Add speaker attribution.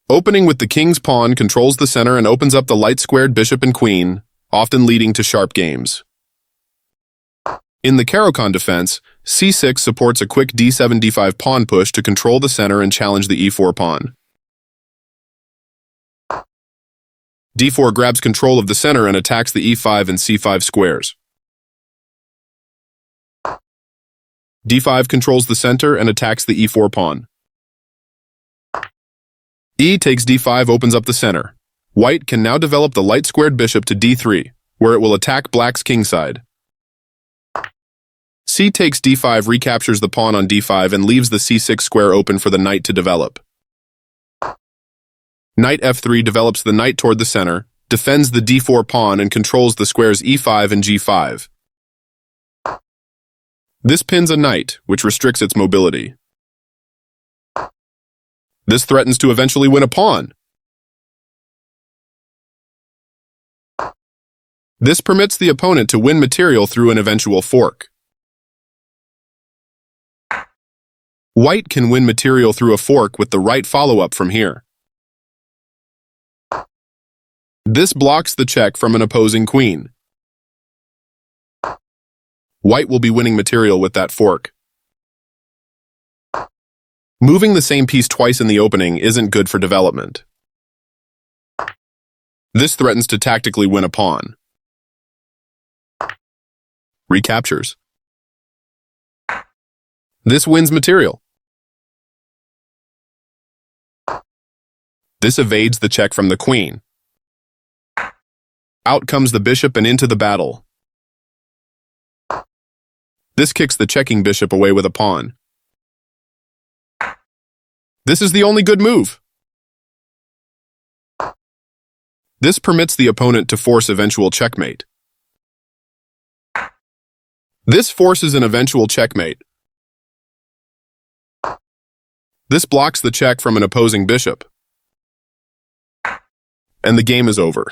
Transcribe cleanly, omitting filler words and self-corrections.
Speaker 1: Opening with the king's pawn controls the center and opens up the light-squared bishop and queen, often leading to sharp games. In the Caro-Kann defense, c6 supports a quick d7-d5 pawn push to control the center and challenge the e4 pawn. d4 grabs control of the center and attacks the e5 and c5 squares. d5 controls the center and attacks the e4 pawn. E takes d5 opens up the center. White can now develop the light-squared bishop to d3, where it will attack black's kingside. C takes d5 recaptures the pawn on d5 and leaves the c6 square open for the knight to develop. Knight f3 develops the knight toward the center, defends the d4 pawn and controls the squares e5 and g5. This pins a knight, which restricts its mobility. This threatens to eventually win a pawn. This permits the opponent to win material through an eventual fork. White can win material through a fork with the right follow-up from here. This blocks the check from an opposing queen. White will be winning material with that fork. Moving the same piece twice in the opening isn't good for development. This threatens to tactically win a pawn. Recaptures. This wins material. This evades the check from the queen. Out comes the bishop and into the battle. This kicks the checking bishop away with a pawn. This is the only good move. This permits the opponent to force eventual checkmate. This forces an eventual checkmate. This blocks the check from an opposing bishop. And the game is over.